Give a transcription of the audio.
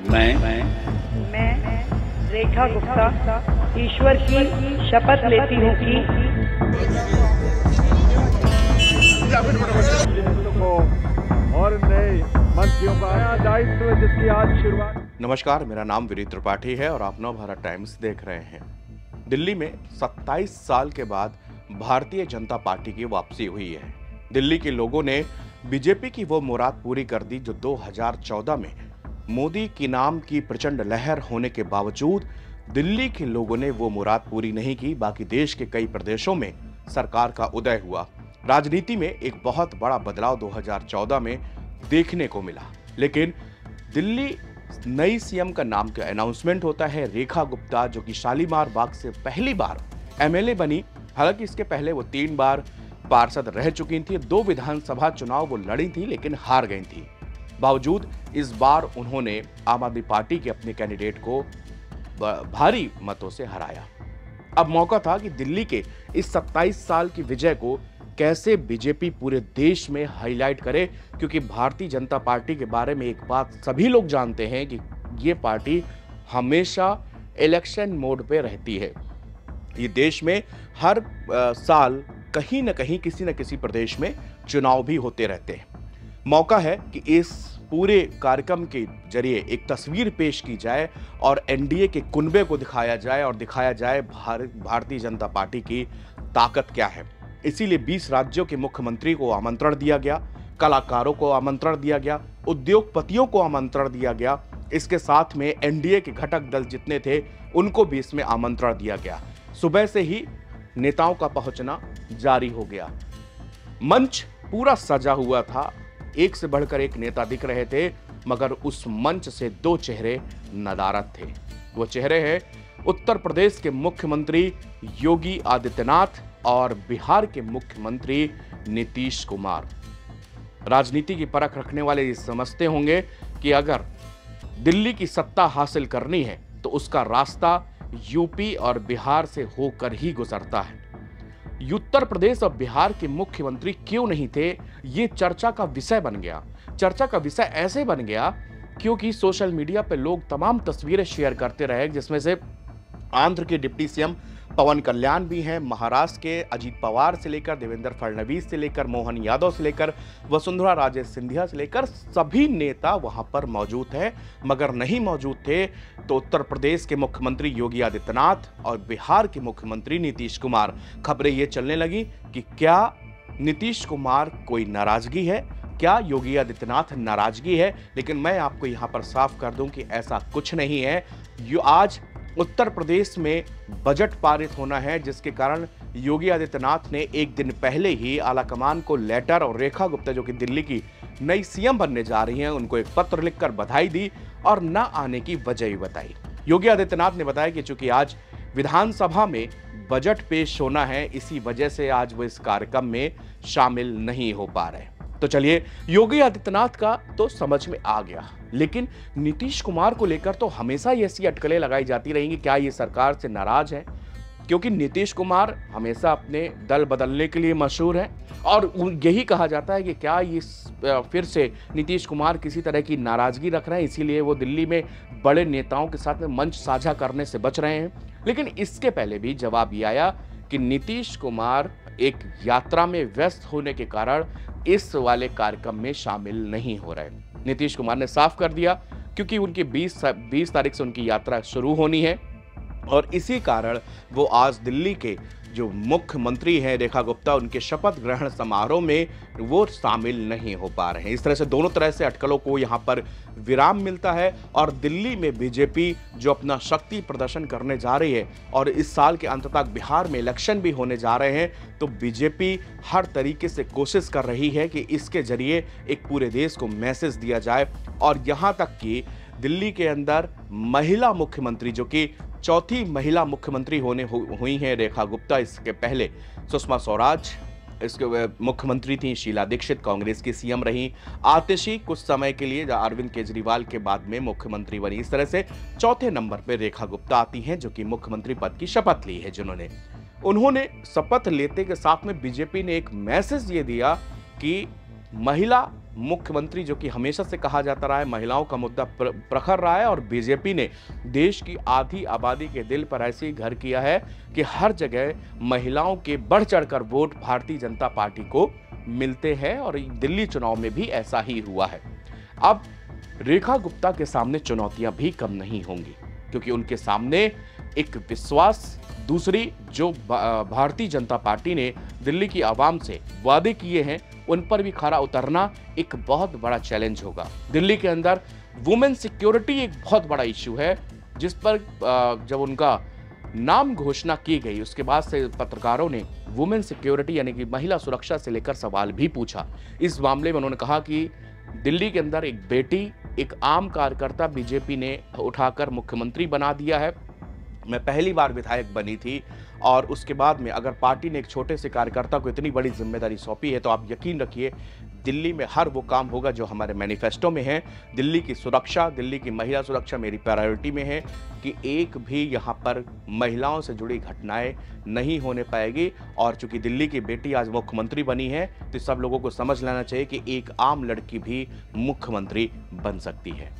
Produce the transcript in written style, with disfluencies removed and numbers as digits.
मैं रेखा गुप्ता ईश्वर की शपथ लेती हूँ कि और नए मंत्रियों का नया दायित्व जिसकी आज शुरुआत। नमस्कार, मेरा नाम विनीत त्रिपाठी है और आप नवभारत टाइम्स देख रहे हैं। दिल्ली में 27 साल के बाद भारतीय जनता पार्टी की वापसी हुई है। दिल्ली के लोगों ने बीजेपी की वो मुराद पूरी कर दी जो 2014 में मोदी की नाम की प्रचंड लहर होने के बावजूद दिल्ली के लोगों ने वो मुराद पूरी नहीं की। बाकी देश के कई प्रदेशों में सरकार का उदय हुआ। राजनीति में एक बहुत बड़ा बदलाव 2014 में देखने को मिला। लेकिन दिल्ली नई सीएम का नाम का अनाउंसमेंट होता है। रेखा गुप्ता जो कि शालीमार बाग से पहली बार एमएलए बनी, हालांकि इसके पहले वो 3 बार पार्षद रह चुकी थी। 2 विधानसभा चुनाव वो लड़ी थी लेकिन हार गई थी। बावजूद इस बार उन्होंने आम आदमी पार्टी के अपने कैंडिडेट को भारी मतों से हराया। अब मौका था कि दिल्ली के इस 27 साल की विजय को कैसे बीजेपी पूरे देश में हाईलाइट करे, क्योंकि भारतीय जनता पार्टी के बारे में एक बात सभी लोग जानते हैं कि ये पार्टी हमेशा इलेक्शन मोड पे रहती है। ये देश में हर साल कहीं न कहीं किसी न किसी प्रदेश में चुनाव भी होते रहते हैं। मौका है कि इस पूरे कार्यक्रम के जरिए एक तस्वीर पेश की जाए और एनडीए के कुनबे को दिखाया जाए और दिखाया जाए भारतीय जनता पार्टी की ताकत क्या है। इसीलिए 20 राज्यों के मुख्यमंत्री को आमंत्रण दिया गया, कलाकारों को आमंत्रण दिया गया, उद्योगपतियों को आमंत्रण दिया गया। इसके साथ में एनडीए के घटक दल जितने थे उनको भी इसमें आमंत्रण दिया गया। सुबह से ही नेताओं का पहुंचना जारी हो गया। मंच पूरा सजा हुआ था, एक से बढ़कर एक नेता दिख रहे थे, मगर उस मंच से 2 चेहरे नदारद थे। वो चेहरे हैं उत्तर प्रदेश के मुख्यमंत्री योगी आदित्यनाथ और बिहार के मुख्यमंत्री नीतीश कुमार। राजनीति की परख रखने वाले ये समझते होंगे कि अगर दिल्ली की सत्ता हासिल करनी है तो उसका रास्ता यूपी और बिहार से होकर ही गुजरता है। उत्तर प्रदेश और बिहार के मुख्यमंत्री क्यों नहीं थे, ये चर्चा का विषय बन गया। चर्चा का विषय ऐसे बन गया क्योंकि सोशल मीडिया पे लोग तमाम तस्वीरें शेयर करते रहे, जिसमें से आंध्र के डिप्टी सीएम पवन कल्याण भी हैं, महाराष्ट्र के अजीत पवार से लेकर देवेंद्र फडणवीस से लेकर मोहन यादव से लेकर वसुंधरा राजे सिंधिया से लेकर सभी नेता वहां पर मौजूद हैं। मगर नहीं मौजूद थे तो उत्तर प्रदेश के मुख्यमंत्री योगी आदित्यनाथ और बिहार के मुख्यमंत्री नीतीश कुमार। खबरें ये चलने लगी कि क्या नीतीश कुमार कोई नाराजगी है, क्या योगी आदित्यनाथ नाराजगी है। लेकिन मैं आपको यहां पर साफ कर दूं कि ऐसा कुछ नहीं है। आज उत्तर प्रदेश में बजट पारित होना है, जिसके कारण योगी आदित्यनाथ ने एक दिन पहले ही आलाकमान को लेटर और रेखा गुप्ता जो कि दिल्ली की नई सीएम बनने जा रही हैं उनको एक पत्र लिखकर बधाई दी और न आने की वजह भी बताई। योगी आदित्यनाथ ने बताया कि चूंकि आज विधानसभा में बजट पेश होना है, इसी वजह से आज वो इस कार्यक्रम में शामिल नहीं हो पा रहे। तो चलिए, योगी आदित्यनाथ का तो समझ में आ गया, लेकिन नीतीश कुमार को लेकर तो हमेशा ऐसी अटकलें लगाई जाती रहेंगी। क्या ये सरकार से नाराज है? क्योंकि नीतीश कुमार हमेशा अपने दल बदलने के लिए मशहूर है और यही कहा जाता है कि क्या ये फिर से नीतीश कुमार किसी तरह की नाराजगी रख रहे हैं, इसीलिए वो दिल्ली में बड़े नेताओं के साथ में मंच साझा करने से बच रहे हैं। लेकिन इसके पहले भी जवाब ये आया कि नीतीश कुमार एक यात्रा में व्यस्त होने के कारण इस वाले कार्यक्रम में शामिल नहीं हो रहे। नीतीश कुमार ने साफ कर दिया क्योंकि उनकी 20 तारीख से उनकी यात्रा शुरू होनी है और इसी कारण वो आज दिल्ली के जो मुख्यमंत्री हैं रेखा गुप्ता, उनके शपथ ग्रहण समारोह में वो शामिल नहीं हो पा रहे हैं। इस तरह से दोनों तरह से अटकलों को यहाँ पर विराम मिलता है और दिल्ली में बीजेपी जो अपना शक्ति प्रदर्शन करने जा रही है और इस साल के अंत तक बिहार में इलेक्शन भी होने जा रहे हैं, तो बीजेपी हर तरीके से कोशिश कर रही है कि इसके जरिए एक पूरे देश को मैसेज दिया जाए। और यहाँ तक कि दिल्ली के अंदर महिला मुख्यमंत्री जो कि चौथी महिला मुख्यमंत्री हुई हैं रेखा गुप्ता, इसके पहले सुषमा स्वराज इसके मुख्यमंत्री थी, शीला दीक्षित कांग्रेस की सीएम रही, आतिशी कुछ समय के लिए अरविंद केजरीवाल के बाद में मुख्यमंत्री बनी। इस तरह से चौथे नंबर पर रेखा गुप्ता आती हैं जो कि मुख्यमंत्री पद की शपथ ली है। उन्होंने शपथ लेते के साथ में बीजेपी ने एक मैसेज ये दिया कि महिला मुख्यमंत्री, जो कि हमेशा से कहा जाता रहा है, महिलाओं का मुद्दा प्रखर रहा है और बीजेपी ने देश की आधी आबादी के दिल पर ऐसे ही घर किया है कि हर जगह महिलाओं के बढ़ चढ़कर वोट भारतीय जनता पार्टी को मिलते हैं और दिल्ली चुनाव में भी ऐसा ही हुआ है। अब रेखा गुप्ता के सामने चुनौतियां भी कम नहीं होंगी, क्योंकि उनके सामने एक विश्वास, दूसरी जो भारतीय जनता पार्टी ने दिल्ली की आवाम से वादे किए हैं उन पर भी खरा उतरना एक बहुत बड़ा चैलेंज होगा। दिल्ली के अंदर वुमेन सिक्योरिटी एक बहुत बड़ा इश्यू है, जिस पर जब उनका नाम घोषणा की गई उसके बाद से पत्रकारों ने वुमेन सिक्योरिटी यानी कि महिला सुरक्षा से लेकर सवाल भी पूछा। इस मामले में उन्होंने कहा कि दिल्ली के अंदर एक बेटी, एक आम कार्यकर्ता बीजेपी ने उठाकर मुख्यमंत्री बना दिया है। मैं पहली बार विधायक बनी थी और उसके बाद में अगर पार्टी ने एक छोटे से कार्यकर्ता को इतनी बड़ी जिम्मेदारी सौंपी है तो आप यकीन रखिए दिल्ली में हर वो काम होगा जो हमारे मैनिफेस्टो में है। दिल्ली की सुरक्षा, दिल्ली की महिला सुरक्षा मेरी प्रायोरिटी में है कि एक भी यहाँ पर महिलाओं से जुड़ी घटनाएं नहीं होने पाएगी। और चूंकि दिल्ली की बेटी आज मुख्यमंत्री बनी है तो सब लोगों को समझ लेना चाहिए कि एक आम लड़की भी मुख्यमंत्री बन सकती है।